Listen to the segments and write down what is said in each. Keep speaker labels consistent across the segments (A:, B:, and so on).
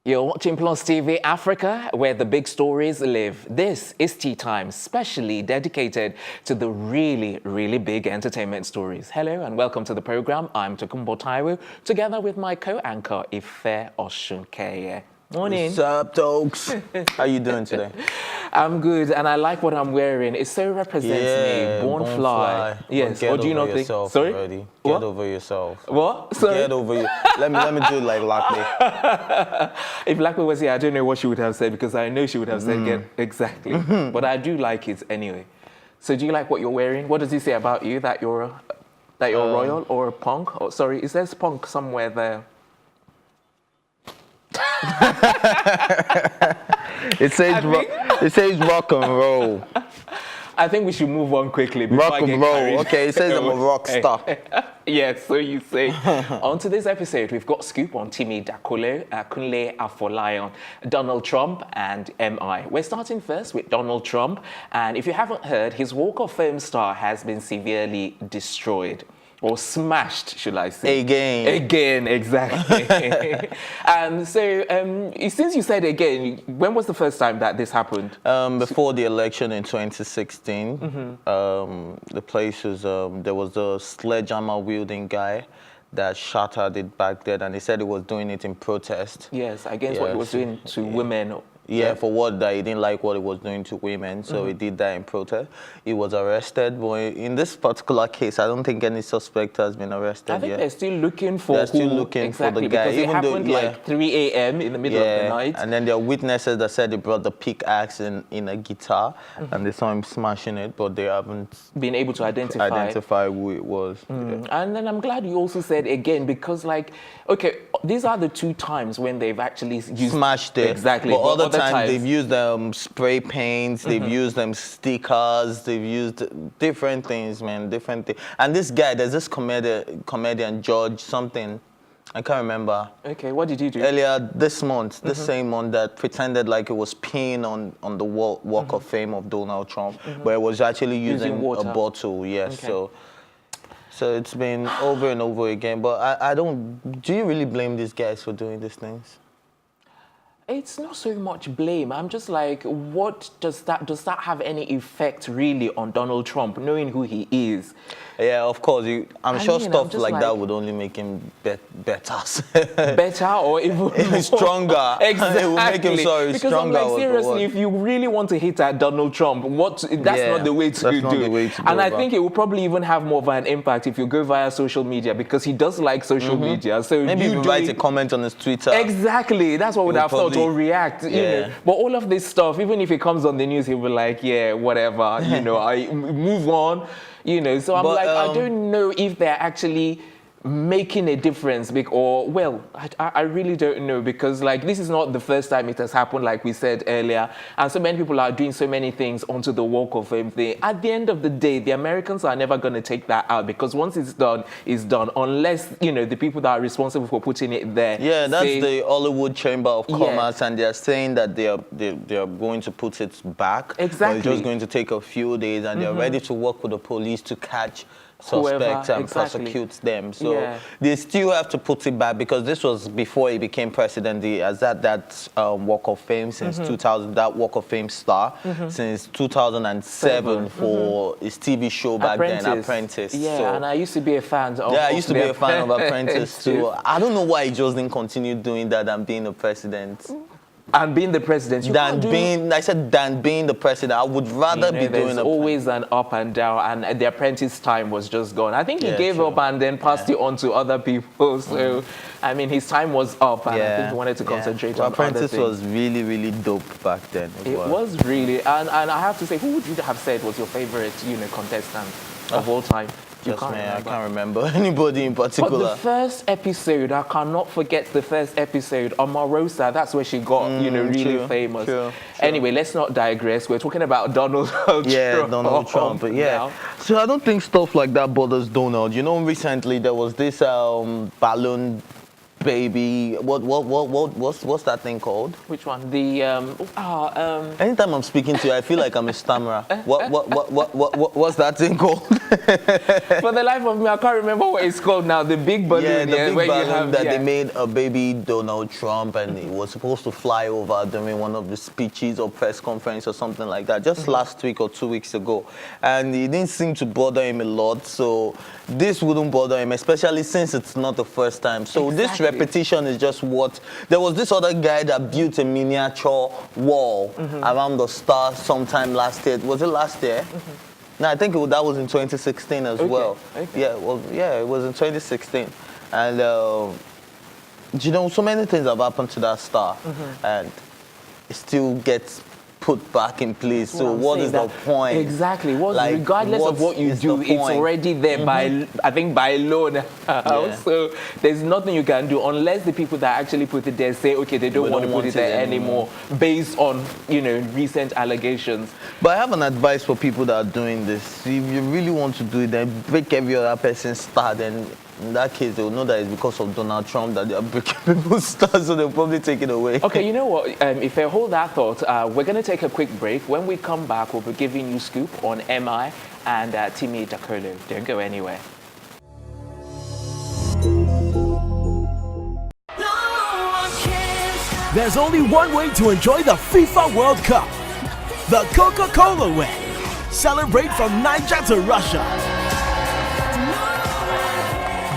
A: You're watching Plus TV Africa, where the big stories live. This is Tea Time, specially dedicated to the really big entertainment stories. Hello and welcome to the program. I'm Tokumbo Taiwo, together with my co-anchor, Ife Oshunkeye. Morning.
B: What's up, folks? How you doing today?
A: I'm good, and I like what I'm wearing. It so represents me. Born fly. Yes.
B: Or
A: do you not think?
B: Sorry. Already.
A: What?
B: Get over yourself.
A: What? Sorry.
B: Get over you. Let me do it like Lakme.
A: If Lakme was here, I don't know what she would have said because I know she would have said get exactly. But I do like it anyway. So do you like what you're wearing? What does it say about you that you're royal or a punk? Oh, sorry, it says punk somewhere there.
B: It says rock and roll.
A: I think we should move on quickly before
B: Rock
A: I get
B: and roll.
A: carried.
B: Okay, it says I'm a rock star.
A: Yes, so you say. On today's episode, we've got scoop on Timi Dakolo, Kunle Afolayan, Donald Trump, and MI. We're starting first with Donald Trump, and if you haven't heard, his Walk of Fame star has been severely destroyed. Or smashed, should I say. Again, exactly. So, since you said again, when was the first time that this happened?
B: Before the election in 2016, the place was, there was a sledgehammer-wielding guy that shattered it back then, and he said he was doing it in protest.
A: Yes, against what he was doing to women.
B: Yeah, for what that he didn't like what he was doing to women, so he did that in protest. He was arrested, but in this particular case, I don't think any suspect has been arrested
A: I think
B: yet.
A: they're still looking for
B: They're still looking for the guy.
A: Because it happened like 3 a.m. in the middle of the night.
B: And then there are witnesses that said they brought the pickaxe in a guitar, and they saw him smashing it, but they haven't
A: been able to identify
B: who it was. Yeah.
A: And then I'm glad you also said again, because like, okay, these are the two times when they've actually used
B: smashed it.
A: Exactly.
B: But other times they've used spray paints, they've used stickers, they've used different things, man, different things. And this guy, there's this comedian George something, I can't remember.
A: Okay, what did you do?
B: Earlier this month, this same month, that pretended like it was peeing on the Walk of Fame of Donald Trump, but it was actually using a bottle, yes.
A: Okay.
B: So it's been over and over again, but I don't, do you really blame these guys for doing these things?
A: It's not so much blame. I'm just like, what does that have any effect really on Donald Trump, knowing who he is?
B: Yeah, of course. I'm sure stuff like that would only make him better.
A: Better or even
B: stronger.
A: Exactly.
B: It will make him stronger.
A: Because I'm like, seriously, if you really want to hit at Donald Trump, that's not the way to do it. And I think it will probably even have more of an impact if you go via social media, because he does like social media. So
B: maybe you write a comment on his Twitter.
A: Exactly. That's what would have thought, or react. You know. But all of this stuff, even if it comes on the news, he'll be like, yeah, whatever. I move on. So I'm like, I don't know if they're actually making a difference, I really don't know, because like this is not the first time it has happened, like we said earlier, and so many people are doing so many things onto the Walk of Fame thing. At the end of the day, the Americans are never going to take that out, because once it's done, unless the people that are responsible for putting it there.
B: Yeah, that's the Hollywood Chamber of Commerce, and they're saying that they are going to put it back.
A: Exactly.
B: It's just going to take a few days, and they're ready to work with the police to catch suspects and prosecute them. So they still have to put it back, because this was before he became president. He has had that Walk of Fame since 2000, that Walk of Fame star since 2007 for his TV show back then, Apprentice.
A: Yeah, so, and I used to be a fan of
B: I used to be a fan of Apprentice too. I don't know why he just didn't continue doing that and being the president.
A: And being the president,
B: than being the president. I would rather be doing
A: it. Always an up and down, and the Apprentice time was just gone. I think he gave up and then passed it on to other people. So, I mean, his time was up, and I think he wanted to concentrate on
B: Apprentice
A: other things.
B: was really dope back then.
A: It was really, and I have to say, who would you have said was your favorite, contestant of all time?
B: I can't remember anybody in particular.
A: But the first episode, I cannot forget the first episode. Omarosa, that's where she got, really famous. True. Anyway, let's not digress. We're talking about Donald Trump.
B: Yeah, Donald Trump. Yeah. So I don't think stuff like that bothers Donald. Recently there was this balloon baby. What's that thing called?
A: Which one? The
B: Anytime I'm speaking to you, I feel like I'm a stammerer. What's that thing called?
A: For the life of me, I can't remember what it's called now. The big balloon.
B: Yeah, the big balloon that they made a baby Donald Trump, and it was supposed to fly over during one of the speeches or press conference or something like that, just last week or 2 weeks ago. And it didn't seem to bother him a lot, so this wouldn't bother him, especially since it's not the first time. So this repetition is just what... There was this other guy that built a miniature wall around the star sometime last year. Was it last year? No, I think that was in 2016 as well. Okay. Yeah, it was in 2016. And, you know, so many things have happened to that star. And it still gets put back in place. So what is the point?
A: Exactly. Regardless of what you do, it's already there by, I think, by law now. So there's nothing you can do unless the people that actually put it there say, okay, they don't want to put it there anymore based on, you know, recent allegations.
B: But I have an advice for people that are doing this. If you really want to do it, then break every other person's star, then in that case, they will know that it's because of Donald Trump that they are breaking people's stars, so they'll probably take it away.
A: Okay, you know what? If I hold that thought, we're going to take a quick break. When we come back, we'll be giving you scoop on MI and Timi Dakolo. Don't go anywhere.
C: There's only one way to enjoy the FIFA World Cup. The Coca-Cola way. Celebrate from Niger to Russia.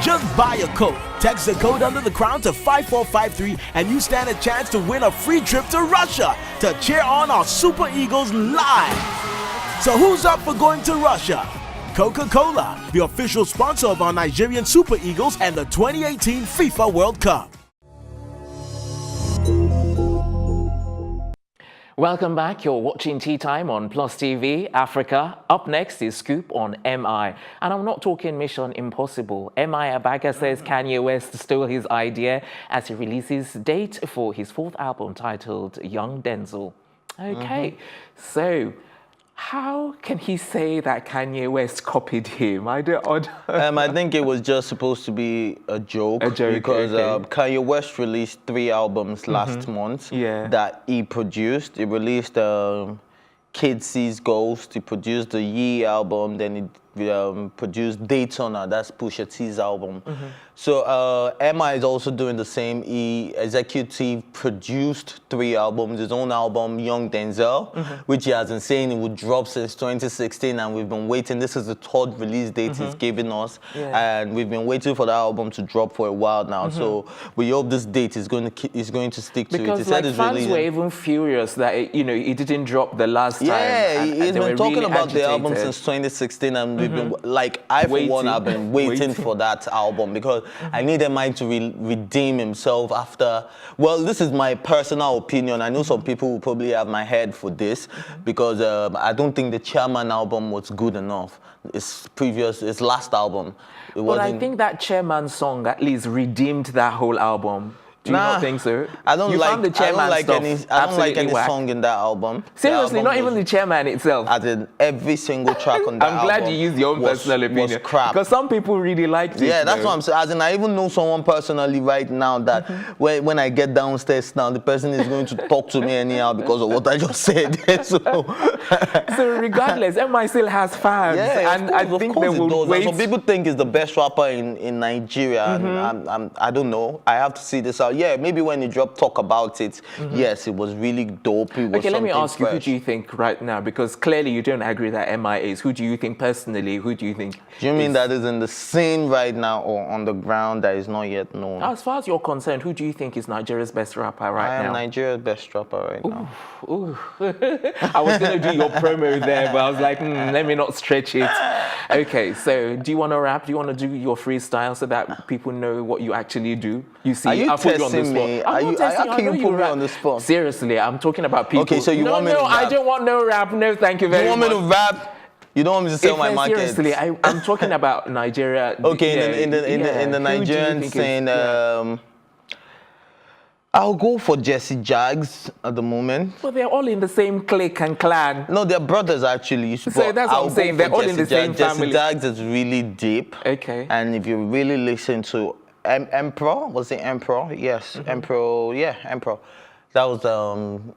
C: Just buy a Coke, text the code under the crown to 5453 and you stand a chance to win a free trip to Russia to cheer on our Super Eagles live. So who's up for going to Russia? Coca-Cola, the official sponsor of our Nigerian Super Eagles and the 2018 FIFA World Cup.
A: Welcome back. You're watching Tea Time on Plus TV Africa. Up next is Scoop on MI. And I'm not talking Mission Impossible. MI Abaga says Kanye West stole his idea as he releases date for his fourth album titled Young Denzel. Okay, so how can he say that Kanye West copied him? I
B: think it was just supposed to be a joke. Because Kanye West released 3 albums last month that he produced. He released Kid Sees Ghost. He produced the Ye album. Then he produced Daytona. That's Pusha T's album. So MI is also doing the same. He executive produced 3 albums. His own album, Young Denzel, which he has been saying it would drop since 2016, and we've been waiting. This is the 3rd release date he's given us, and we've been waiting for that album to drop for a while now. So we hope this date is going to stick to it.
A: Because fans were even furious that it didn't drop the last time.
B: Yeah, he's been talking about the album since 2016, and we've been I for one have been waiting for that album because I need MI to redeem himself after. Well, this is my personal opinion. I know some people will probably have my head for this because I don't think the Chairman album was good enough. His last album.
A: But I think that Chairman song at least redeemed that whole album. Do you not think so?
B: I don't like any song in that album.
A: Seriously, not even the Chairman itself.
B: As in every single track on that album.
A: I'm glad you used your own personal opinion.
B: Was crap.
A: Because some people really liked it.
B: Yeah, that's what I'm saying. As in, I even know someone personally right now that when I get downstairs now, the person is going to talk to me anyhow because of what I just said.
A: So regardless, MI still has fans.
B: Yeah,
A: and I think they will wait.
B: Some people think he's the best rapper in Nigeria. And I don't know. I have to see this out. Yeah, maybe when he dropped Talk About It, yes, it was really dope. It was
A: okay, let me ask you,
B: fresh.
A: who do you think right now? Because clearly you don't agree that MI is. Who do you think personally? Who do you think?
B: Do you mean that is in the scene right now or on the ground that is not yet known?
A: As far as you're concerned, who do you think is Nigeria's best rapper right now?
B: I am Nigeria's best rapper right now.
A: Ooh. I was going to do your promo there, but I was like, let me not stretch it. Okay, so do you want to rap? Do you want to do your freestyle so that people know what you actually do? You see,
B: are you
A: put you on the spot.
B: How can you put me on the spot?
A: Seriously, I'm talking about people.
B: Okay, so you want me to rap?
A: No, I don't want no rap. No, thank you very much.
B: You want me to rap? You don't want me to sell my market?
A: Seriously, I'm talking about Nigeria.
B: Okay, in the Nigerian scene, I'll go for Jesse Jags at the moment.
A: But they're all in the same clique and clan.
B: No, they're brothers actually.
A: So that's what I'm saying. They're all in the same family.
B: Jesse Jags is really deep.
A: Okay.
B: And if you really listen to Emperor. Was it Emperor? Yes, Emperor. Yeah, Emperor. That was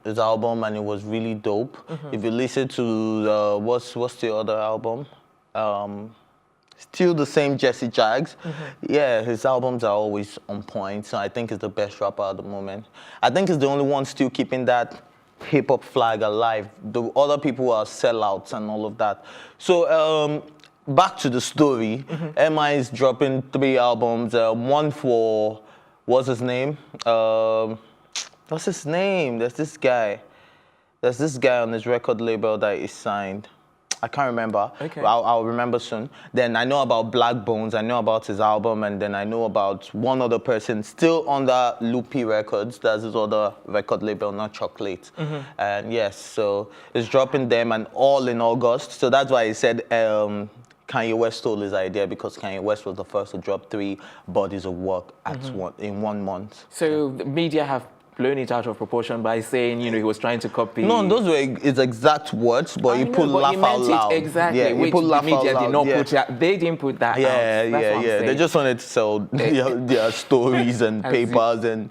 B: his album, and it was really dope. If you listen to what's the other album? Still the same Jesse Jags. Yeah, his albums are always on point. So I think he's the best rapper at the moment. I think he's the only one still keeping that hip-hop flag alive. The other people are sellouts and all of that. So back to the story. MI is dropping 3 albums. One for, what's his name? What's his name? There's this guy on his record label that is signed. I can't remember.
A: Okay.
B: I'll remember soon. Then I know about Black Bones. I know about his album, and then I know about one other person still under Loopy Records. That's his other record label, not Chocolate. And yes, so it's dropping them, and all in August. So that's why I said Kanye West stole his idea, because Kanye West was the first to drop 3 bodies of work at in 1 month.
A: So the media have blown it out of proportion by saying, he was trying to copy.
B: No, those were his exact words, but he put laugh out loud.
A: Exactly.
B: Yeah,
A: he put laugh out loud. Did not put that. They didn't put that out.
B: Yeah. They just wanted to sell their stories and papers and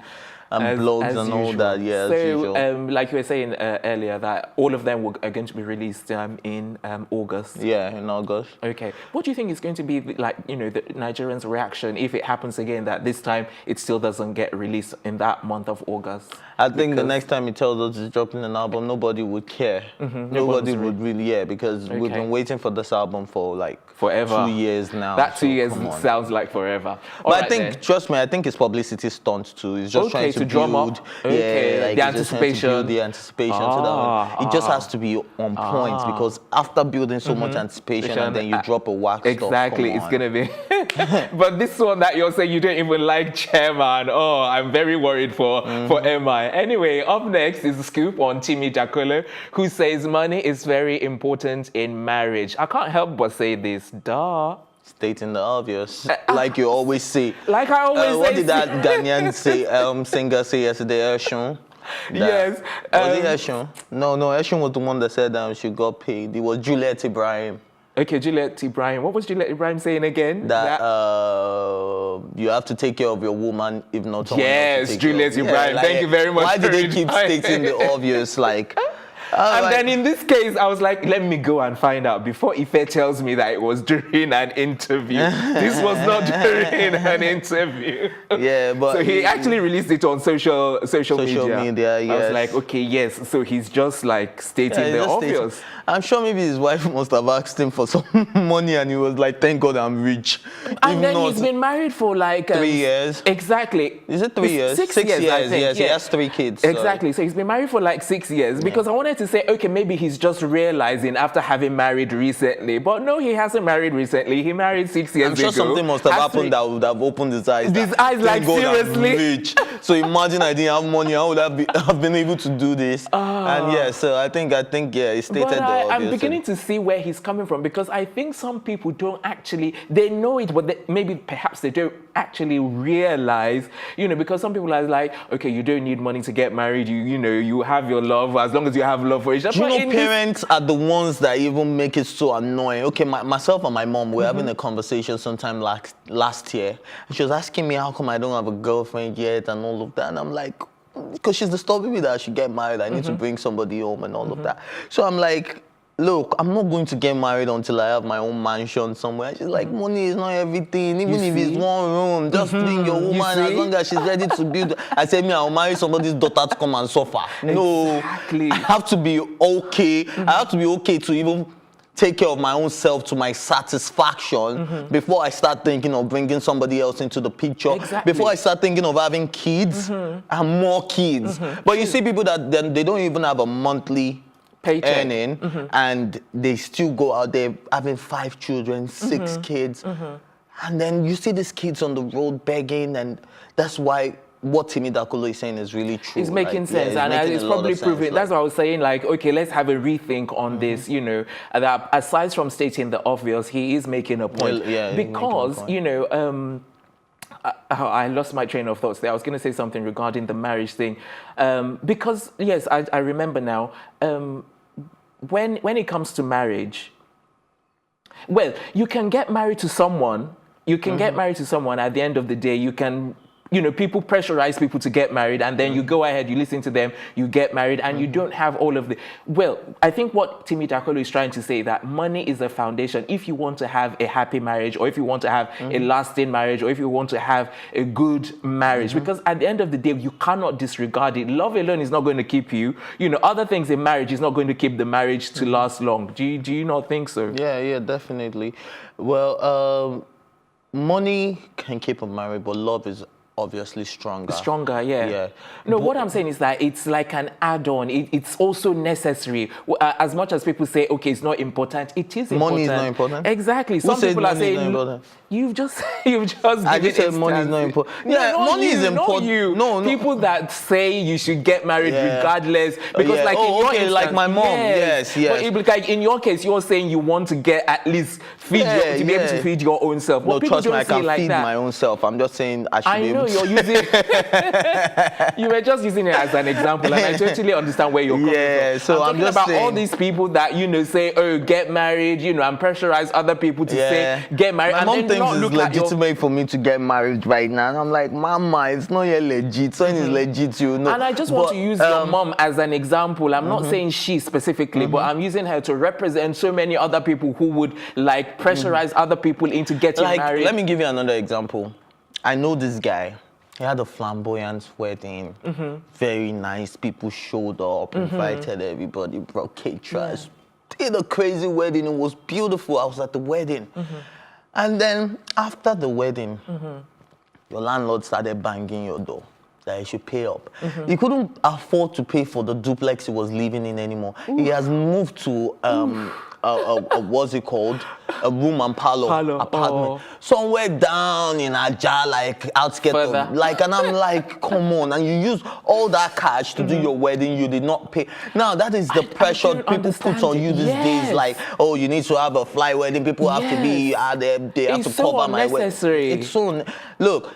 B: blogs and all that. Yeah,
A: so, like you were saying earlier, that all of them are going to be released in August.
B: Yeah, in August.
A: Okay. What do you think is going to be like, the Nigerians' reaction if it happens again that this time it still doesn't get released in that month of August?
B: I think the next time he tells us he's dropping an album, nobody would care. Nobody would really, because we've been waiting for this album for like
A: forever.
B: 2 years now.
A: That 2 years sounds like forever.
B: But I think, trust me, I think it's publicity stunt too. He's just trying to
A: drum
B: build,
A: up. The anticipation.
B: The anticipation. So that it just has to be on point, because after building so much anticipation and then you drop a wax
A: exactly, it's gonna be. But this one that you're saying you don't even like, Chairman. Oh, I'm very worried for MI. Anyway, up next is a scoop on Timi Dakolo, who says money is very important in marriage. I can't help but say this. Duh.
B: Stating the obvious, like you always say.
A: Like I always say.
B: What did that Ghanaian singer say yesterday, Eshun?
A: Yes.
B: Was it Eshun? No, Eshun was the one that said she got paid. It was Juliet Ibrahim.
A: Okay, Juliet Ibrahim. What was Juliet Ibrahim saying again?
B: That you have to take care of your woman, if not someone else to take
A: Juliet
B: care of.
A: Ibrahim. Thank you very much.
B: Why do they keep stating the obvious? Like.
A: And then in this case, I was like, let me go and find out before Ife tells me that it was during an interview. This was not during an interview.
B: Yeah, but
A: so he actually released it on social media.
B: Yes.
A: I was like, okay, yes. So he's just like stating the obvious.
B: I'm sure maybe his wife must have asked him for some money, and he was like, "Thank God I'm rich."
A: And then he's been married for like
B: 3 years.
A: Exactly.
B: Is it 3 years?
A: 6 years. I think.
B: Yes, he has 3 kids.
A: Exactly. So he's been married for like 6 years, because I wanted to say, okay, maybe he's just realizing after having married recently. But no, he hasn't married recently. He married 6 years ago.
B: I'm sure something must have happened that would have opened his eyes.
A: His eyes, like, seriously?
B: I'm rich. So imagine I didn't have money. How would I have been able to do this? And yeah, so I think he stated the obvious.
A: I'm beginning to see where he's coming from, because I think some people don't actually, they know it, but perhaps they don't actually realize, because some people are like, okay, you don't need money to get married. You have your love, as long as you have love for each other.
B: Parents are the ones that even make it so annoying. Okay, myself and my mom were having a conversation sometime last year. And she was asking me how come I don't have a girlfriend yet and all of that. And I'm like, because she's disturbing me that I should get married. I need to bring somebody home and all of that. So I'm like, look, I'm not going to get married until I have my own mansion somewhere. She's like, money is not everything. Even if it's 1 room, just bring your woman as long as she's ready to build. I said, I'll marry somebody's daughter to come and suffer. No,
A: exactly.
B: I have to be okay. I have to be okay to even take care of my own self to my satisfaction before I start thinking of bringing somebody else into the picture.
A: Exactly.
B: Before I start thinking of having kids and more kids. But you see people that they don't even have a monthly paycheck earning, and they still go out there having 5 children, 6 kids, and then you see these kids on the road begging, and that's why what Timi Dakolo is saying is really true.
A: It's making sense, and it's probably proving. That's why I was saying, like, okay, let's have a rethink on this. That aside from stating the obvious, he is making a point. Because I lost my train of thoughts there. I was going to say something regarding the marriage thing, because yes, I remember now. When it comes to marriage, well, you can get married to someone You can get married to someone. At the end of the day, you can, people pressurize people to get married, and then you go ahead, you listen to them, you get married, and you don't have all of the... Well, I think what Timi Dakolo is trying to say, that money is a foundation. If you want to have a happy marriage, or if you want to have a lasting marriage, or if you want to have a good marriage, because at the end of the day, you cannot disregard it. Love alone is not going to keep you. Other things in marriage is not going to keep the marriage to last long. Do you not think so?
B: Yeah, definitely. Well, money can keep a marriage, but love is obviously stronger.
A: Yeah. No, what I'm saying is that it's like an add-on. It's also necessary. As much as people say, okay, it's not important, it is important.
B: Money is not important?
A: Exactly. Some people are saying, you've just
B: I just said money is not important. Yeah, money is important.
A: No. People that say you should get married regardless, because in your instance,
B: like my mom. Yes.
A: But like in your case, you're saying you want to get at least to be able to feed your own self.
B: No, trust me, I can feed my own self. I'm just saying I should be able to.
A: You're using you were just using it as an example, and I totally understand where you're coming from.
B: So
A: I'm talking about all these people that say, oh, get married, and pressurize other people to say get married.
B: My mom thinks it's legitimate for me to get married right now, and I'm like, Mama, it's not yet legit. So it's legit, And
A: I just want to use your mom as an example. I'm not saying she specifically, but I'm using her to represent so many other people who would pressurize other people into getting married.
B: Let me give you another example. I know this guy. He had a flamboyant wedding. Very nice. People showed up, invited everybody, brought caterers. Did a crazy wedding. It was beautiful. I was at the wedding. And then after the wedding, your landlord started banging your door that he should pay up. He couldn't afford to pay for the duplex he was living in anymore. He has moved to what's it called? A room and parlor apartment. Somewhere down in Aja, outskirts of, and I'm like, come on. And you use all that cash to do your wedding, you did not pay. Now, that is the pressure people put on you these days. Oh, you need to have a fly wedding. People have to be there. They have to cover my wedding. It's so... Look,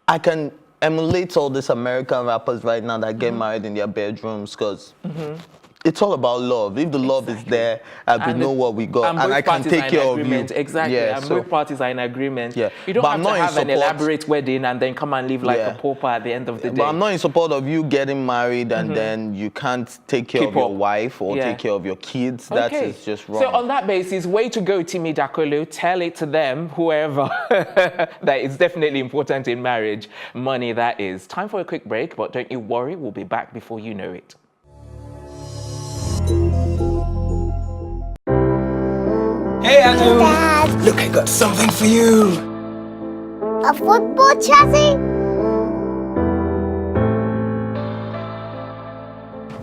B: I can emulate all these American rappers right now that get married in their bedrooms, because it's all about love. If the love is there, we know what we got, and I can take care of you.
A: Exactly. And both parties are in agreement. You don't have to have an elaborate wedding and then come and live like a pauper at the end of the day.
B: But I'm not in support of you getting married and then you can't take care of your wife or take care of your kids. That is just wrong.
A: So on that basis, way to go, Timi Dakolo. Tell it to them, whoever, that it's definitely important in marriage. Money, that is. Time for a quick break, but don't you worry, we'll be back before you know it.
D: Hey, Anu!
E: Dad.
D: Look, I got something for you.
E: A football chassis?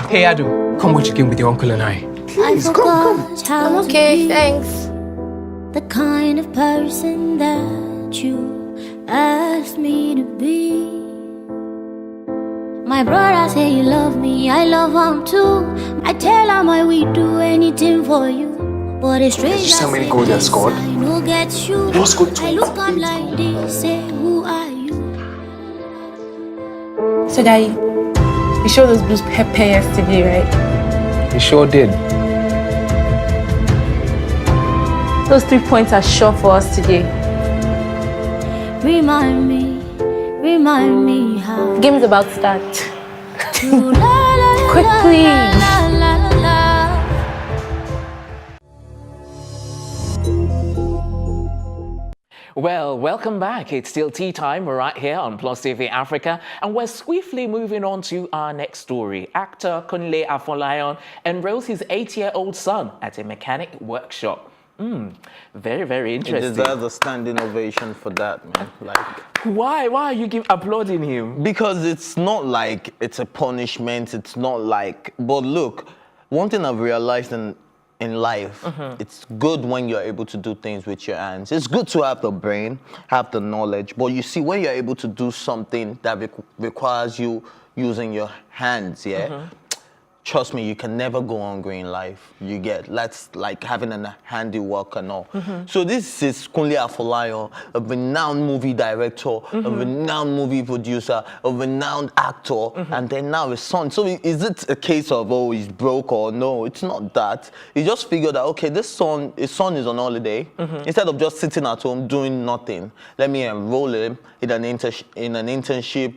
D: Hey, Adu, come watch a game with your uncle and I.
E: Please, come.
F: I'm okay, thanks.
E: The kind of person that you asked me to be. My brother say you love me, I love him too. I tell him I will do anything for you. But it's strange.
D: Did you see how many goals I scored?
E: I know get you.
D: You scored 2.
E: I look up like this, say who are you?
F: So, Daddy, you showed those blues pepper yesterday, right?
D: You sure did.
F: Those 3 points are sure for us today.
E: Remind me how.
F: The game is about to start. Quick, please.
A: Well, welcome back. It's still tea time. We're right here on Plus TV Africa, and we're swiftly moving on to our next story. Actor Kunle Afolayan enrolls his 8-year-old son at a mechanic workshop. Very, very interesting.
B: He deserves a standing ovation for that, man.
A: Why are you applauding him?
B: Because it's not like it's a punishment. It's not like... But look, one thing I've realized in life, it's good when you're able to do things with your hands. It's good to have the brain, have the knowledge, but you see, when you're able to do something that requires you using your hands, trust me, you can never go hungry in life. You get, that's like having a handiwork and all. So this is Kunle Afolayan, a renowned movie director, a renowned movie producer, a renowned actor, and then now his son. So is it a case of, oh, he's broke or no? It's not that. He just figured out, okay, his son is on holiday. Instead of just sitting at home doing nothing, let me enroll him in an internship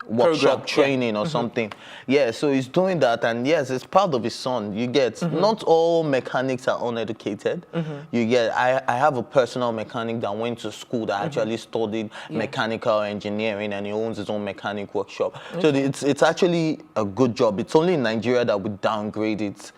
B: workshop training or something. Yeah, so he's doing that, and yes, it's proud of his son. You get, not all mechanics are uneducated. You get, I have a personal mechanic that went to school that actually studied mechanical engineering, and he owns his own mechanic workshop. So it's actually a good job. It's only in Nigeria that we downgrade it.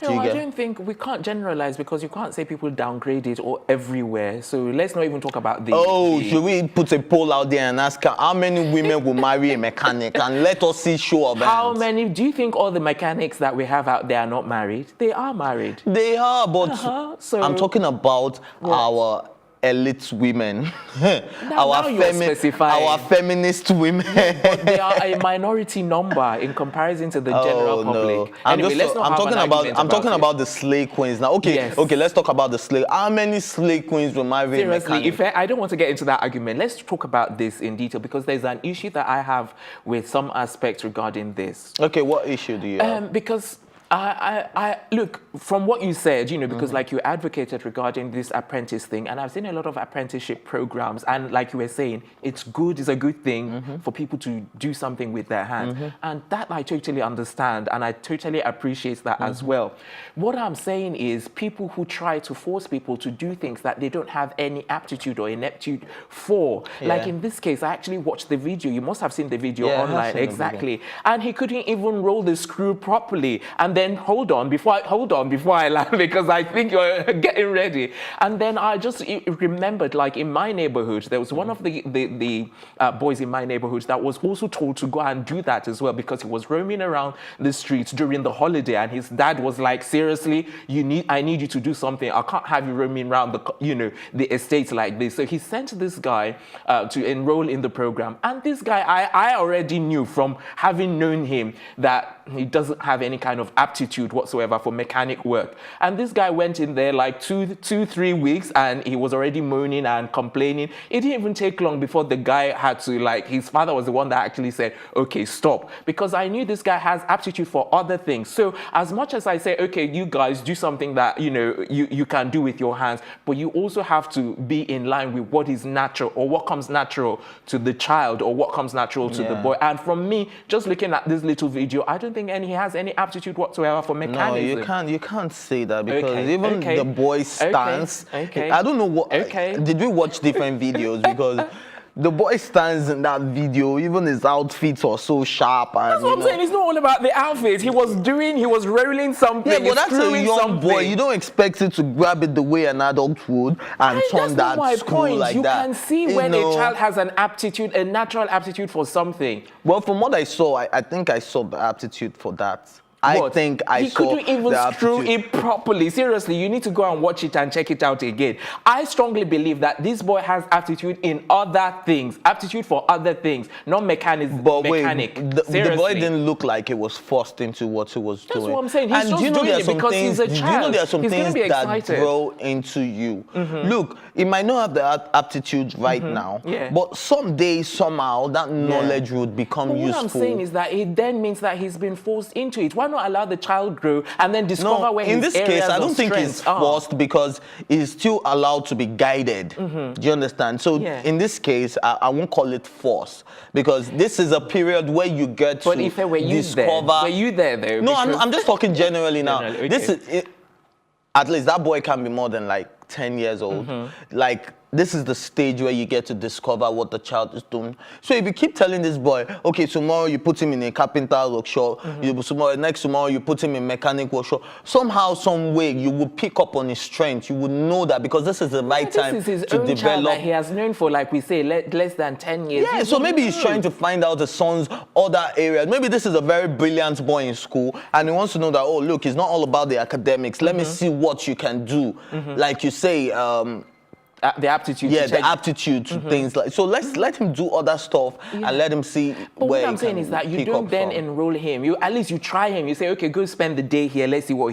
A: No, I don't think we can't generalize, because you can't say people downgrade it or everywhere. So let's not even talk about the.
B: Oh, should we put a poll out there and ask how many women will marry a mechanic, and let us see show of hands?
A: How many? Do you think all the mechanics that we have out there are not married? They are married.
B: They are, but
A: So
B: I'm talking about our elite women,
A: our
B: feminist women.
A: But they are a minority number in comparison to the general public.
B: No.
A: Anyway,
B: I'm talking about the slay queens now. Okay, okay, let's talk about the slay. How many slay queens will marry?
A: Seriously, I don't want to get into that argument. Let's talk about this in detail, because there's an issue that I have with some aspects regarding this.
B: Okay, what issue do you have?
A: Because I look, from what you said, you know, because like you advocated regarding this apprentice thing, and I've seen a lot of apprenticeship programs, and like you were saying, it's a good thing for people to do something with their hands. And that I totally understand, and I totally appreciate that as well. What I'm saying is, people who try to force people to do things that they don't have any aptitude or ineptitude for. Like in this case, I actually watched the video. You must have seen the video online. Exactly. And he couldn't even roll the screw properly. And then hold on before I laugh, because I think you're getting ready. And then I just remembered, like in my neighborhood, there was one of the boys in my neighborhood that was also told to go and do that as well, because he was roaming around the streets during the holiday, and his dad was like, seriously, I need you to do something. I can't have you roaming around the estate like this. So he sent this guy to enroll in the program, and this guy I already knew from having known him that he doesn't have any kind of aptitude whatsoever for mechanic work. And this guy went in there like 2-3 weeks, and he was already moaning and complaining. It didn't even take long before the guy had to, like, his father was the one that actually said, okay, stop. Because I knew this guy has aptitude for other things. So as much as I say, okay, you guys do something that, you know, you can do with your hands, but you also have to be in line with what is natural, or what comes natural to the child, or what comes natural to the boy. And from me, just looking at this little video, I don't think he has any aptitude whatsoever for mechanism.
B: No, you can't say that, because even the boy's stance. I don't know what. Did we watch different videos? Because the boy stands in that video, even his outfits are so sharp. And,
A: that's what I'm saying. It's not all about the outfit. He was rolling something.
B: Yeah, but that's a young boy. You don't expect it to grab it the way an adult would and turn that screw like that.
A: You can see when a child has an aptitude, a natural aptitude for something.
B: Well, from what I saw, I think I saw the aptitude for that. I think I saw
A: he couldn't even screw it properly. Seriously, you need to go and watch it and check it out again. I strongly believe that this boy has aptitude in other things, aptitude for other things, not mechanic.
B: But wait, the boy didn't look like he was forced into what he was doing.
A: That's what I'm saying. He's just doing it because he's a child.
B: Do you know there are some things that grow into you? Look, he might not have the aptitude right now, but someday, somehow, that knowledge would become useful.
A: What I'm saying is that it then means that he's been forced into it. Why not allow the child grow and then discover where his areas of strength are?
B: In this case, I don't think he's forced, because he's still allowed to be guided. Do you understand? So in this case, I won't call it force, because this is a period where you get to discover.
A: Were you there though?
B: No, I'm just talking generally now. This is at least that boy can be more than like 10 years old. Like, this is the stage where you get to discover what the child is doing. So if you keep telling this boy, okay, tomorrow you put him in a carpenter workshop, next tomorrow you put him in mechanic workshop, somehow, some way, you will pick up on his strength. You would know that, because this is the right time
A: this is his
B: to
A: own
B: develop.
A: Child that he has known for, like we say, less than 10 years.
B: Yeah, so maybe he's trying to find out the son's other areas. Maybe this is a very brilliant boy in school, and he wants to know that, oh, look, it's not all about the academics. Let me see what you can do. Like you say,
A: The aptitude.
B: Yeah,
A: to check.
B: the aptitude to things like. So let him do other stuff and let him see
A: but
B: where
A: what I'm saying is that you don't then enroll him. At least you try him. You say, okay, go spend the day here. Let's see what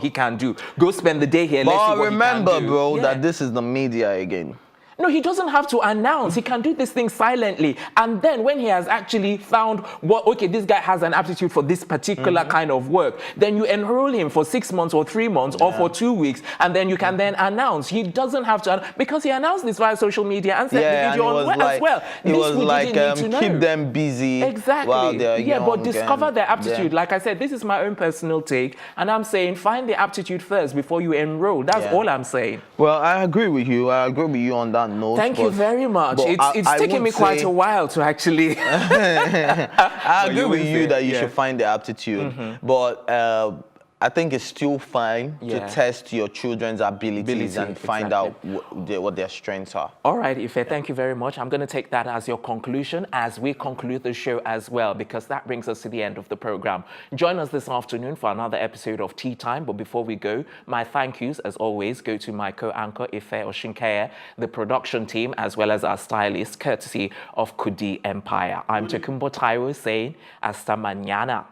A: he can do. Go spend the day here. Let's see what he can do.
B: But remember, bro, that this is the media again.
A: No, he doesn't have to announce. He can do this thing silently. And then when he has actually found this guy has an aptitude for this particular kind of work, then you enroll him for 6 months or 3 months or for 2 weeks, and then you can then announce. He doesn't have to, because he announced this via social media and sent the video on as well.
B: It was like, keep them busy.
A: Exactly.
B: While they're young,
A: but discover their aptitude. Like I said, this is my own personal take, and I'm saying find the aptitude first before you enroll. That's all I'm saying.
B: Well, I agree with you. I agree with you on that note.
A: Thank you very much. It's taken me quite a while to actually.
B: I agree with you that you should find the aptitude, but I think it's still fine to test your children's abilities and find out what their strengths are.
A: All right, Ife, thank you very much. I'm going to take that as your conclusion as we conclude the show as well, because that brings us to the end of the program. Join us this afternoon for another episode of Tea Time. But before we go, my thank yous, as always, go to my co-anchor, Ife Oshinkeye, the production team, as well as our stylist, courtesy of Kudi Empire. I'm Tokumbo Taiwo saying, hasta mañana.